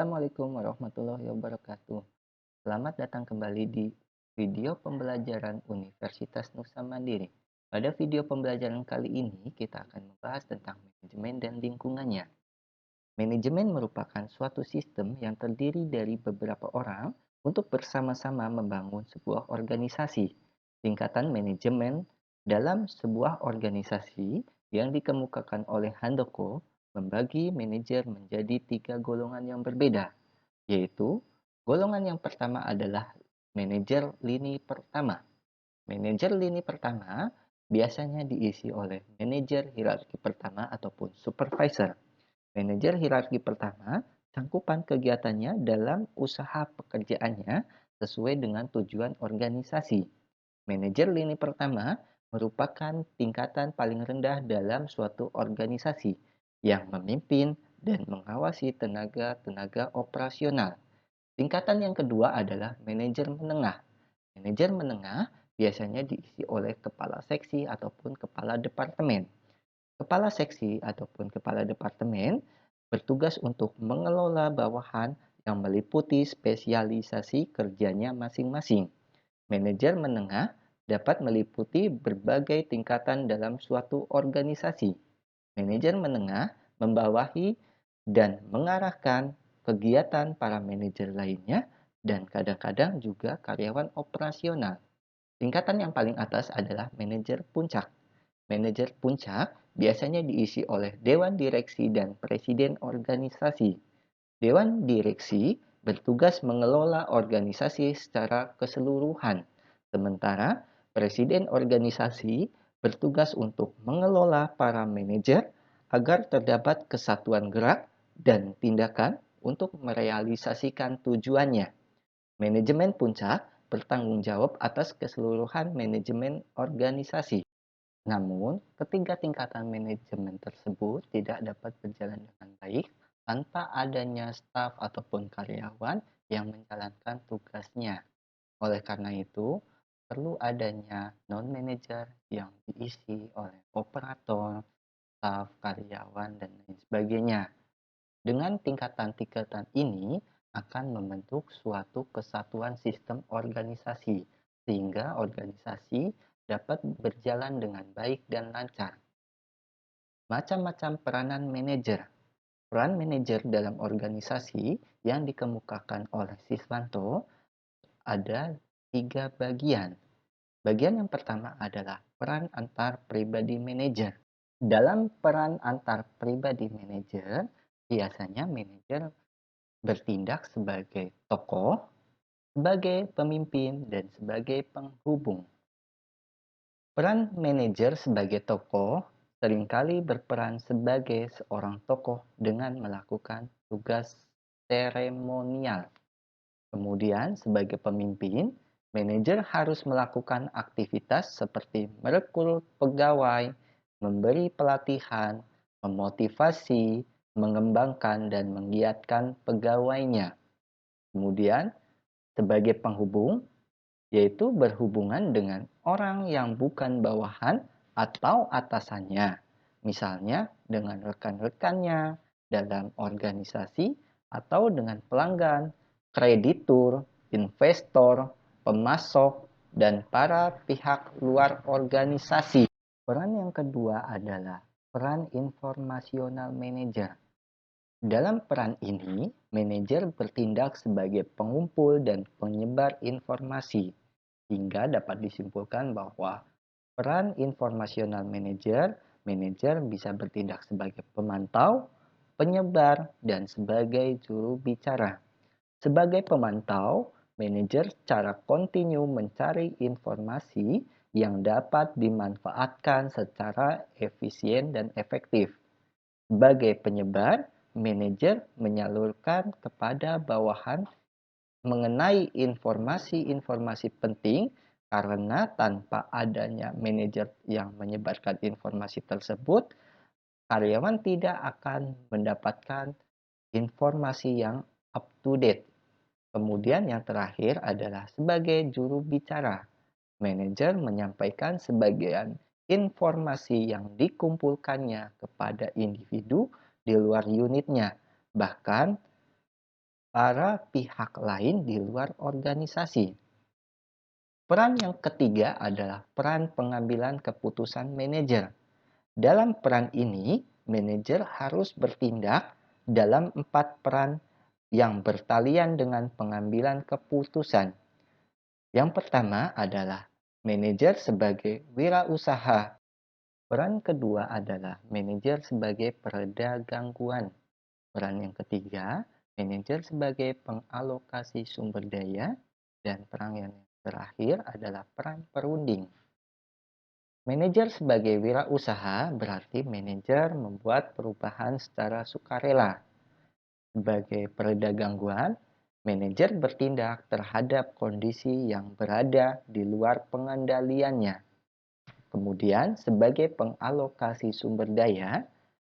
Assalamualaikum warahmatullahi wabarakatuh. Selamat datang kembali di video pembelajaran Universitas Nusa Mandiri. Pada video pembelajaran kali ini, kita akan membahas tentang manajemen dan lingkungannya. Manajemen merupakan suatu sistem yang terdiri dari beberapa orang untuk bersama-sama membangun sebuah organisasi. Tingkatan manajemen dalam sebuah organisasi yang dikemukakan oleh Handoko membagi manajer menjadi 3 golongan yang berbeda, yaitu golongan yang pertama adalah manajer lini pertama. Manajer lini pertama biasanya diisi oleh manajer hierarki pertama ataupun supervisor. Manajer hierarki pertama, cangkupan kegiatannya dalam usaha pekerjaannya sesuai dengan tujuan organisasi. Manajer lini pertama merupakan tingkatan paling rendah dalam suatu organisasi yang memimpin dan mengawasi tenaga-tenaga operasional. Tingkatan yang kedua adalah manajer menengah. Manajer menengah biasanya diisi oleh kepala seksi ataupun kepala departemen. Kepala seksi ataupun kepala departemen bertugas untuk mengelola bawahan yang meliputi spesialisasi kerjanya masing-masing. Manajer menengah dapat meliputi berbagai tingkatan dalam suatu organisasi. Manajer menengah membawahi dan mengarahkan kegiatan para manajer lainnya dan kadang-kadang juga karyawan operasional. Tingkatan yang paling atas adalah manajer puncak. Manajer puncak biasanya diisi oleh dewan direksi dan presiden organisasi. Dewan direksi bertugas mengelola organisasi secara keseluruhan, sementara presiden organisasi bertugas untuk mengelola para manajer agar terdapat kesatuan gerak dan tindakan untuk merealisasikan tujuannya. Manajemen puncak bertanggung jawab atas keseluruhan manajemen organisasi. Namun, ketiga tingkatan manajemen tersebut tidak dapat berjalan dengan baik tanpa adanya staf ataupun karyawan yang menjalankan tugasnya. Oleh karena itu, perlu adanya non-manager yang diisi oleh operator, staf, karyawan, dan lain sebagainya. Dengan tingkatan-tingkatan ini akan membentuk suatu kesatuan sistem organisasi, sehingga organisasi dapat berjalan dengan baik dan lancar. Macam-macam peranan manajer. Peran manajer dalam organisasi yang dikemukakan oleh Siswanto ada 3 bagian. Bagian yang pertama adalah peran antar pribadi manajer. Dalam peran antar pribadi manajer, biasanya manajer bertindak sebagai tokoh, sebagai pemimpin, dan sebagai penghubung. Peran manajer sebagai tokoh seringkali berperan sebagai seorang tokoh dengan melakukan tugas seremonial. Kemudian, sebagai pemimpin, manajer harus melakukan aktivitas seperti merekrut pegawai, memberi pelatihan, memotivasi, mengembangkan, dan menggiatkan pegawainya. Kemudian, sebagai penghubung, yaitu berhubungan dengan orang yang bukan bawahan atau atasannya, misalnya dengan rekan-rekannya dalam organisasi atau dengan pelanggan, kreditur, investor, pemasok, dan para pihak luar organisasi. Peran yang kedua adalah peran informasional manajer. Dalam peran ini, manajer bertindak sebagai pengumpul dan penyebar informasi, hingga dapat disimpulkan bahwa peran informasional manajer, manajer bisa bertindak sebagai pemantau, penyebar, dan sebagai juru bicara. Sebagai pemantau, manajer secara kontinu mencari informasi yang dapat dimanfaatkan secara efisien dan efektif. Sebagai penyebar, manajer menyalurkan kepada bawahan mengenai informasi-informasi penting karena tanpa adanya manajer yang menyebarkan informasi tersebut, karyawan tidak akan mendapatkan informasi yang up to date. Kemudian yang terakhir adalah sebagai juru bicara. Manajer menyampaikan sebagian informasi yang dikumpulkannya kepada individu di luar unitnya. Bahkan para pihak lain di luar organisasi. Peran yang ketiga adalah peran pengambilan keputusan manajer. Dalam peran ini, manajer harus bertindak dalam 4 peran yang bertalian dengan pengambilan keputusan. Yang pertama adalah manajer sebagai wirausaha. Peran kedua adalah manajer sebagai pereda gangguan. Peran yang ketiga, manajer sebagai pengalokasi sumber daya. Dan peran yang terakhir adalah peran perunding. Manajer sebagai wirausaha berarti manajer membuat perubahan secara sukarela. Sebagai pereda gangguan, manajer bertindak terhadap kondisi yang berada di luar pengendaliannya. Kemudian, sebagai pengalokasi sumber daya,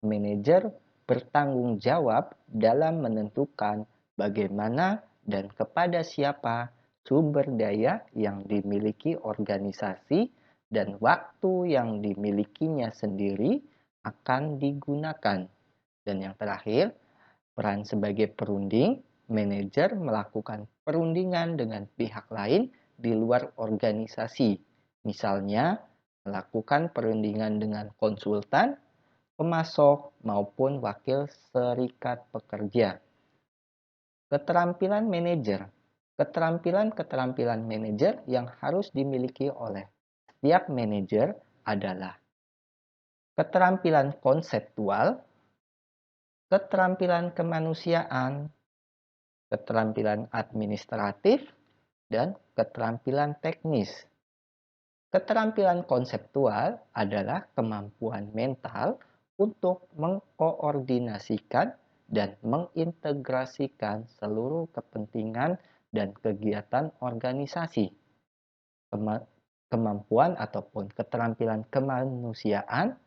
manajer bertanggung jawab dalam menentukan bagaimana dan kepada siapa sumber daya yang dimiliki organisasi dan waktu yang dimilikinya sendiri akan digunakan. Dan yang terakhir, peran sebagai perunding, manajer melakukan perundingan dengan pihak lain di luar organisasi. Misalnya, melakukan perundingan dengan konsultan, pemasok, maupun wakil serikat pekerja. Keterampilan manajer. Keterampilan-keterampilan manajer yang harus dimiliki oleh setiap manajer adalah keterampilan konseptual, keterampilan kemanusiaan, keterampilan administratif, dan keterampilan teknis. Keterampilan konseptual adalah kemampuan mental untuk mengkoordinasikan dan mengintegrasikan seluruh kepentingan dan kegiatan organisasi. Kemampuan ataupun keterampilan kemanusiaan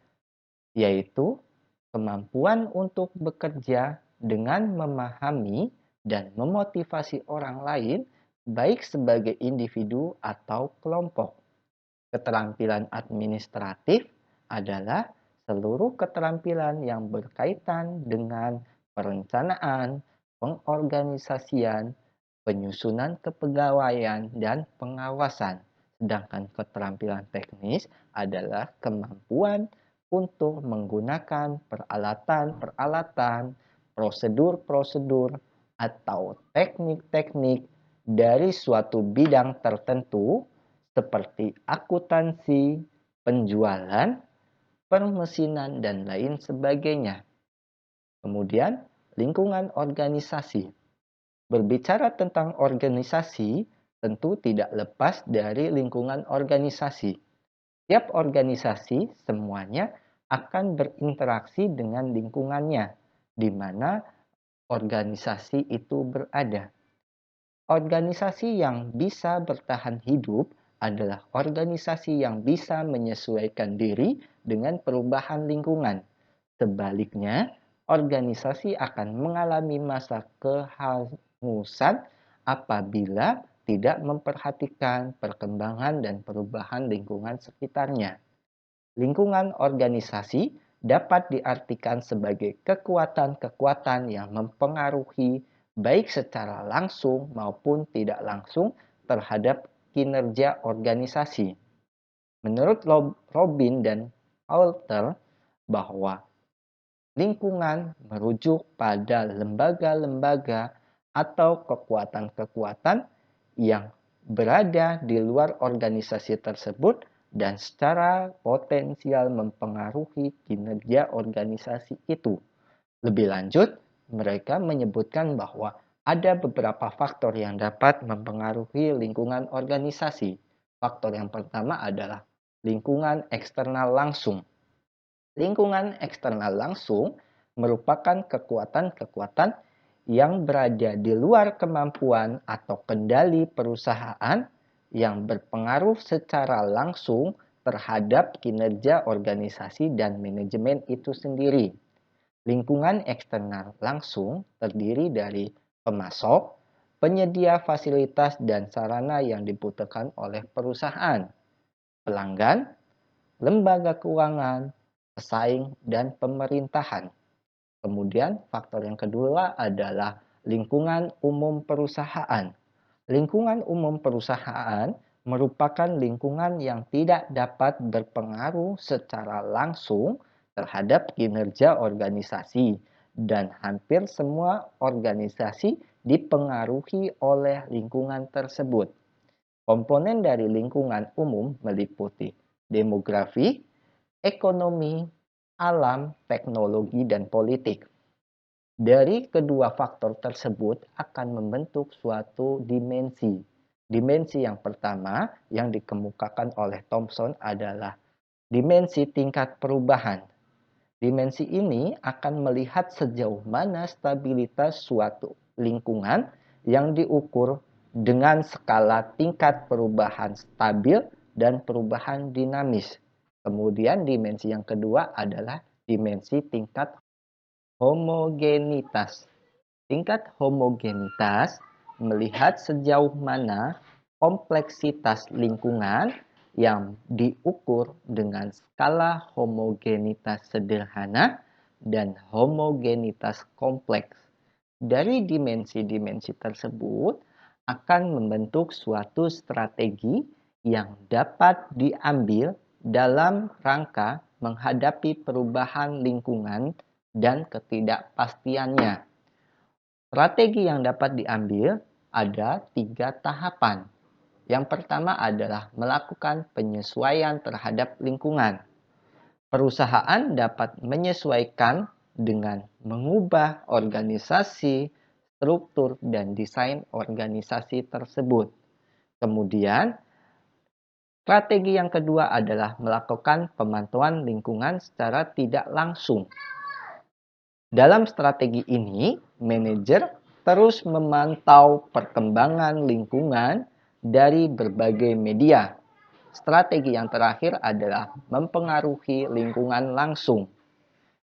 yaitu kemampuan untuk bekerja dengan memahami dan memotivasi orang lain, baik sebagai individu atau kelompok. Keterampilan administratif adalah seluruh keterampilan yang berkaitan dengan perencanaan, pengorganisasian, penyusunan kepegawaian, dan pengawasan. Sedangkan keterampilan teknis adalah kemampuan untuk menggunakan peralatan-peralatan, prosedur-prosedur, atau teknik-teknik dari suatu bidang tertentu seperti akuntansi, penjualan, permesinan, dan lain sebagainya. Kemudian, lingkungan organisasi. Berbicara tentang organisasi, tentu tidak lepas dari lingkungan organisasi. Tiap organisasi semuanya akan berinteraksi dengan lingkungannya, di mana organisasi itu berada. Organisasi yang bisa bertahan hidup adalah organisasi yang bisa menyesuaikan diri dengan perubahan lingkungan. Sebaliknya, organisasi akan mengalami masa kehangusan apabila tidak memperhatikan perkembangan dan perubahan lingkungan sekitarnya. Lingkungan organisasi dapat diartikan sebagai kekuatan-kekuatan yang mempengaruhi baik secara langsung maupun tidak langsung terhadap kinerja organisasi. Menurut Robin dan Alter bahwa lingkungan merujuk pada lembaga-lembaga atau kekuatan-kekuatan yang berada di luar organisasi tersebut dan secara potensial mempengaruhi kinerja organisasi itu. Lebih lanjut, mereka menyebutkan bahwa ada beberapa faktor yang dapat mempengaruhi lingkungan organisasi. Faktor yang pertama adalah lingkungan eksternal langsung. Lingkungan eksternal langsung merupakan kekuatan-kekuatan yang berada di luar kemampuan atau kendali perusahaan yang berpengaruh secara langsung terhadap kinerja organisasi dan manajemen itu sendiri. Lingkungan eksternal langsung terdiri dari pemasok, penyedia fasilitas dan sarana yang dibutuhkan oleh perusahaan, pelanggan, lembaga keuangan, pesaing, dan pemerintahan. Kemudian faktor yang kedua adalah lingkungan umum perusahaan. Lingkungan umum perusahaan merupakan lingkungan yang tidak dapat berpengaruh secara langsung terhadap kinerja organisasi, dan hampir semua organisasi dipengaruhi oleh lingkungan tersebut. Komponen dari lingkungan umum meliputi demografi, ekonomi, alam, teknologi, dan politik. Dari kedua faktor tersebut akan membentuk suatu dimensi. Dimensi yang pertama yang dikemukakan oleh Thomson adalah dimensi tingkat perubahan. Dimensi ini akan melihat sejauh mana stabilitas suatu lingkungan yang diukur dengan skala tingkat perubahan stabil dan perubahan dinamis. Kemudian dimensi yang kedua adalah dimensi tingkat homogenitas. Tingkat homogenitas melihat sejauh mana kompleksitas lingkungan yang diukur dengan skala homogenitas sederhana dan homogenitas kompleks. Dari dimensi-dimensi tersebut akan membentuk suatu strategi yang dapat diambil dalam rangka menghadapi perubahan lingkungan dan ketidakpastiannya. Strategi yang dapat diambil ada 3 tahapan. Yang pertama adalah melakukan penyesuaian terhadap lingkungan. Perusahaan dapat menyesuaikan dengan mengubah organisasi, struktur, dan desain organisasi tersebut. Kemudian, strategi yang kedua adalah melakukan pemantauan lingkungan secara tidak langsung. Dalam strategi ini, manajer terus memantau perkembangan lingkungan dari berbagai media. Strategi yang terakhir adalah mempengaruhi lingkungan langsung.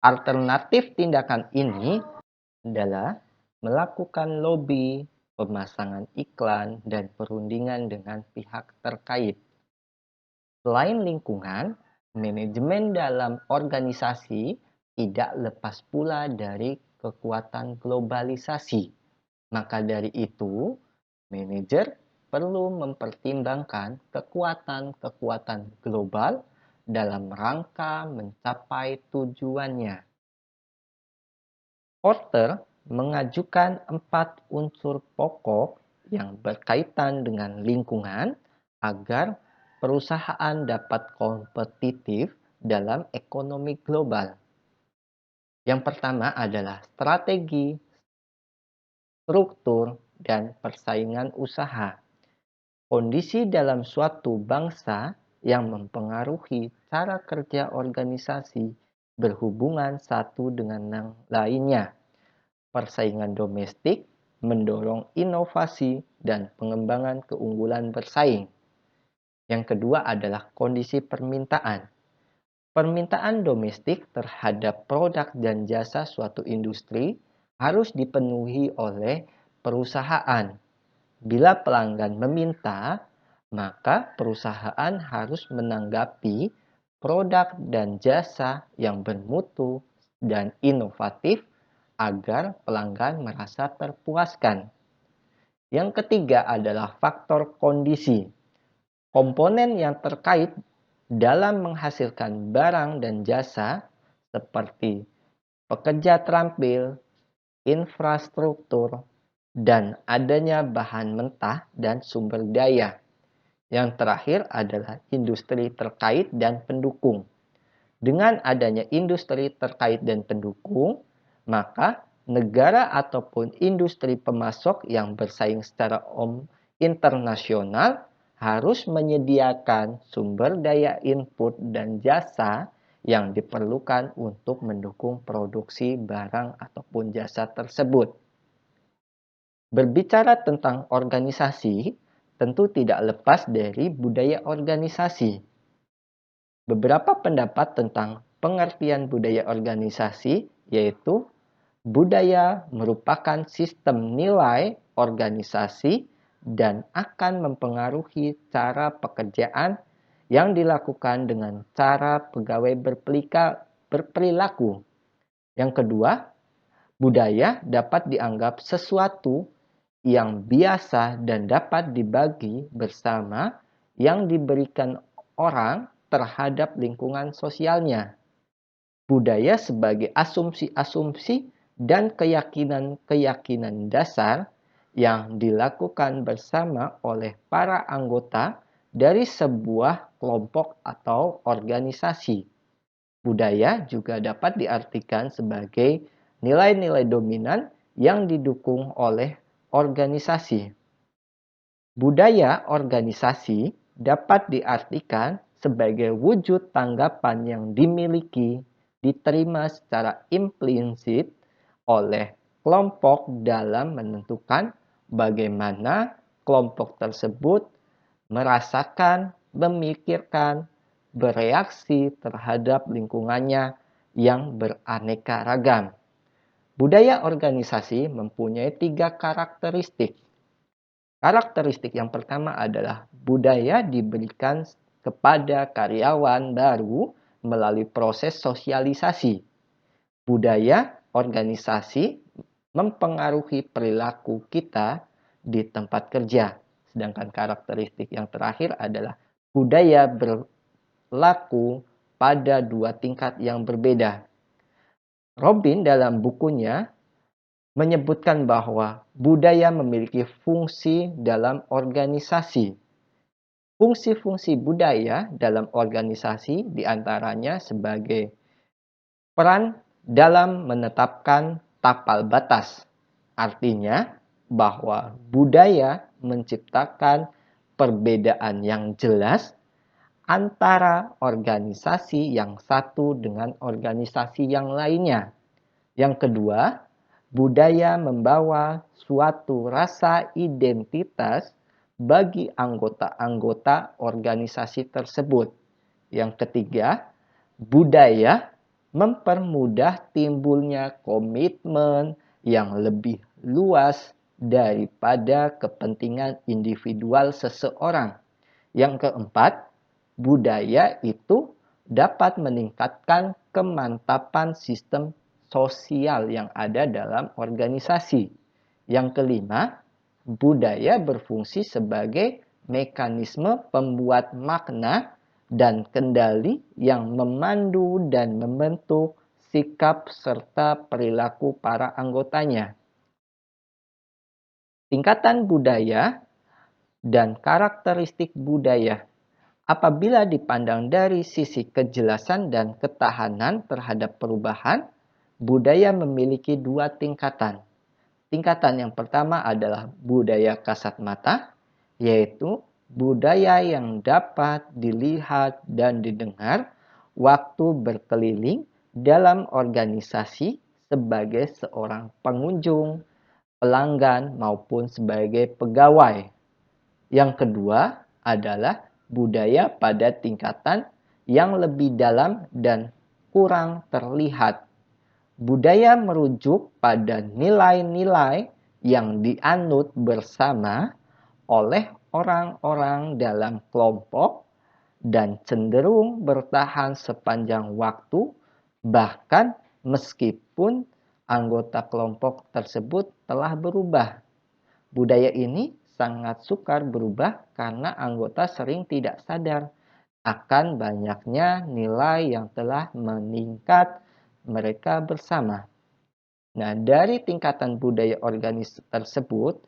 Alternatif tindakan ini adalah melakukan lobby, pemasangan iklan, dan perundingan dengan pihak terkait. Selain lingkungan, manajemen dalam organisasi tidak lepas pula dari kekuatan globalisasi. Maka dari itu, manajer perlu mempertimbangkan kekuatan-kekuatan global dalam rangka mencapai tujuannya. Porter mengajukan 4 unsur pokok yang berkaitan dengan lingkungan agar perusahaan dapat kompetitif dalam ekonomi global. Yang pertama adalah strategi, struktur, dan persaingan usaha. Kondisi dalam suatu bangsa yang mempengaruhi cara kerja organisasi berhubungan satu dengan yang lainnya. Persaingan domestik mendorong inovasi dan pengembangan keunggulan bersaing. Yang kedua adalah kondisi permintaan. Permintaan domestik terhadap produk dan jasa suatu industri harus dipenuhi oleh perusahaan. Bila pelanggan meminta, maka perusahaan harus menanggapi produk dan jasa yang bermutu dan inovatif agar pelanggan merasa terpuaskan. Yang ketiga adalah faktor kondisi. Komponen yang terkait dalam menghasilkan barang dan jasa seperti pekerja terampil, infrastruktur, dan adanya bahan mentah dan sumber daya. Yang terakhir adalah industri terkait dan pendukung. Dengan adanya industri terkait dan pendukung, maka negara ataupun industri pemasok yang bersaing secara internasional harus menyediakan sumber daya input dan jasa yang diperlukan untuk mendukung produksi barang ataupun jasa tersebut. Berbicara tentang organisasi, tentu tidak lepas dari budaya organisasi. Beberapa pendapat tentang pengertian budaya organisasi yaitu budaya merupakan sistem nilai organisasi dan akan mempengaruhi cara pekerjaan yang dilakukan dengan cara pegawai berperilaku. Yang kedua, Budaya dapat dianggap sesuatu yang biasa dan dapat dibagi bersama yang diberikan orang terhadap lingkungan sosialnya. Budaya sebagai asumsi-asumsi dan keyakinan-keyakinan dasar yang dilakukan bersama oleh para anggota dari sebuah kelompok atau organisasi. Budaya juga dapat diartikan sebagai nilai-nilai dominan yang didukung oleh organisasi. Budaya organisasi dapat diartikan sebagai wujud tanggapan yang dimiliki, diterima secara implisit oleh kelompok dalam menentukan bagaimana kelompok tersebut merasakan, memikirkan, bereaksi terhadap lingkungannya yang beraneka ragam. Budaya organisasi mempunyai 3 karakteristik. Karakteristik yang pertama adalah budaya diberikan kepada karyawan baru melalui proses sosialisasi. Budaya organisasi mempengaruhi perilaku kita di tempat kerja. Sedangkan karakteristik yang terakhir adalah budaya berlaku pada 2 tingkat yang berbeda. Robin dalam bukunya menyebutkan bahwa budaya memiliki fungsi dalam organisasi. Fungsi-fungsi budaya dalam organisasi diantaranya sebagai peran dalam menetapkan tapal batas. Artinya bahwa budaya menciptakan perbedaan yang jelas antara organisasi yang satu dengan organisasi yang lainnya. Yang kedua, budaya membawa suatu rasa identitas bagi anggota-anggota organisasi tersebut. Yang ketiga, budaya mempermudah timbulnya komitmen yang lebih luas daripada kepentingan individual seseorang. Yang keempat, budaya itu dapat meningkatkan kemantapan sistem sosial yang ada dalam organisasi. Yang kelima, budaya berfungsi sebagai mekanisme pembuat makna dan kendali yang memandu dan membentuk sikap serta perilaku para anggotanya. Tingkatan budaya dan karakteristik budaya. Apabila dipandang dari sisi kejelasan dan ketahanan terhadap perubahan, budaya memiliki 2 tingkatan. Tingkatan yang pertama adalah budaya kasat mata, yaitu budaya yang dapat dilihat dan didengar waktu berkeliling dalam organisasi sebagai seorang pengunjung, pelanggan, maupun sebagai pegawai. Yang kedua adalah budaya pada tingkatan yang lebih dalam dan kurang terlihat. Budaya merujuk pada nilai-nilai yang dianut bersama oleh orang-orang dalam kelompok dan cenderung bertahan sepanjang waktu, bahkan meskipun anggota kelompok tersebut telah berubah. Budaya ini sangat sukar berubah karena anggota sering tidak sadar akan banyaknya nilai yang telah meningkat mereka bersama. Nah, dari tingkatan budaya organisasi tersebut,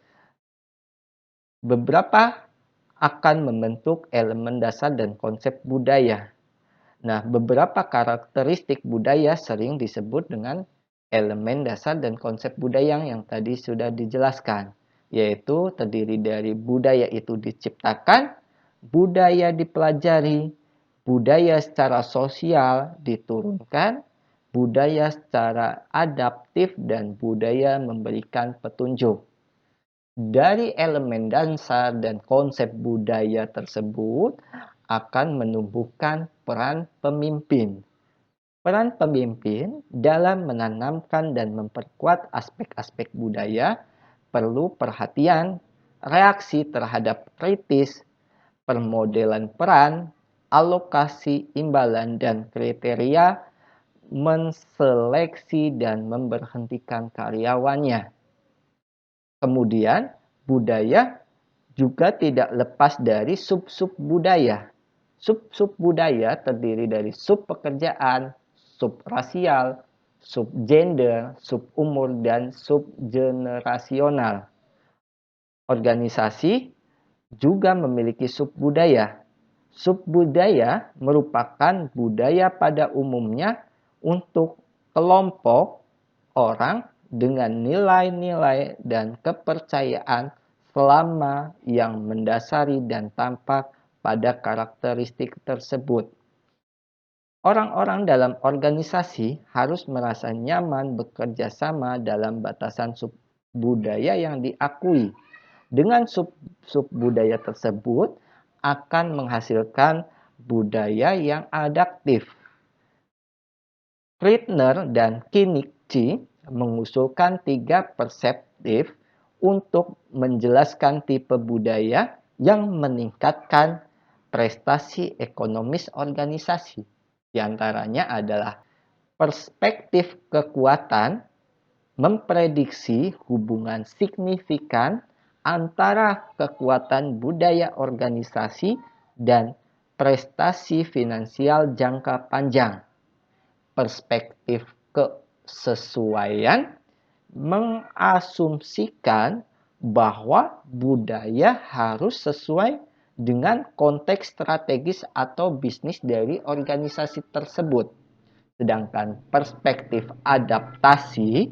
beberapa akan membentuk elemen dasar dan konsep budaya. Nah, beberapa karakteristik budaya sering disebut dengan elemen dasar dan konsep budaya yang tadi sudah dijelaskan, yaitu terdiri dari budaya itu diciptakan, budaya dipelajari, budaya secara sosial diturunkan, budaya secara adaptif, dan budaya memberikan petunjuk. Dari elemen dasar dan konsep budaya tersebut akan menumbuhkan peran pemimpin. Peran pemimpin dalam menanamkan dan memperkuat aspek-aspek budaya perlu perhatian, reaksi terhadap kritis, permodelan peran, alokasi imbalan dan kriteria menseleksi dan memberhentikan karyawannya. Kemudian, budaya juga tidak lepas dari sub-sub budaya. Sub-sub budaya terdiri dari sub pekerjaan, sub rasial, sub gender, sub umur, dan sub generasional. Organisasi juga memiliki sub budaya. Sub budaya merupakan budaya pada umumnya untuk kelompok orang dengan nilai-nilai dan kepercayaan selama yang mendasari dan tampak pada karakteristik tersebut. Orang-orang dalam organisasi harus merasa nyaman bekerja sama dalam batasan sub budaya yang diakui. Dengan sub budaya tersebut akan menghasilkan budaya yang adaptif. Krittner dan Kinnichi mengusulkan 3 perspektif untuk menjelaskan tipe budaya yang meningkatkan prestasi ekonomis organisasi. Di antaranya adalah perspektif kekuatan, memprediksi hubungan signifikan antara kekuatan budaya organisasi dan prestasi finansial jangka panjang. Perspektif kesesuaian mengasumsikan bahwa budaya harus sesuai dengan konteks strategis atau bisnis dari organisasi tersebut. Sedangkan perspektif adaptasi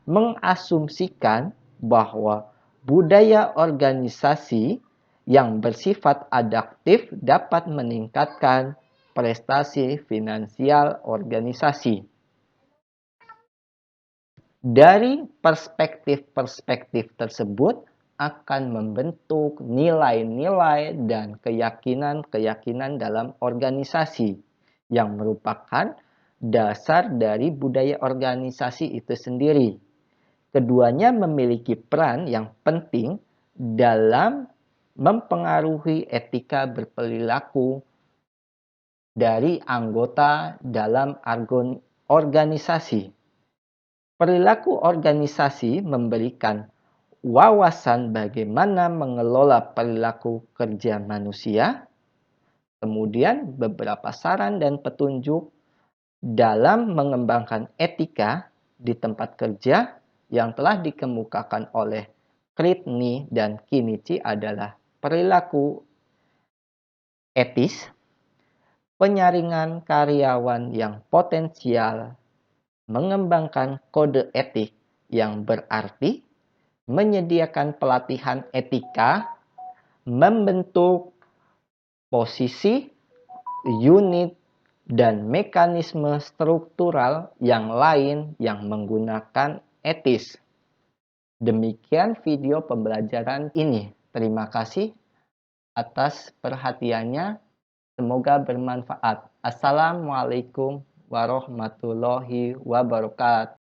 mengasumsikan bahwa budaya organisasi yang bersifat adaptif dapat meningkatkan prestasi finansial organisasi. Dari perspektif-perspektif tersebut akan membentuk nilai-nilai dan keyakinan-keyakinan dalam organisasi yang merupakan dasar dari budaya organisasi itu sendiri. Keduanya memiliki peran yang penting dalam mempengaruhi etika berperilaku dari anggota dalam organisasi. Perilaku organisasi memberikan wawasan bagaimana mengelola perilaku kerja manusia, kemudian beberapa saran dan petunjuk dalam mengembangkan etika di tempat kerja yang telah dikemukakan oleh Krittner dan Kinnichi adalah perilaku etis, penyaringan karyawan yang potensial, mengembangkan kode etik yang berarti, menyediakan pelatihan etika, membentuk posisi, unit, dan mekanisme struktural yang lain yang menggunakan etis. Demikian video pembelajaran ini. Terima kasih atas perhatiannya. Semoga bermanfaat. Assalamualaikum warahmatullahi wabarakatuh.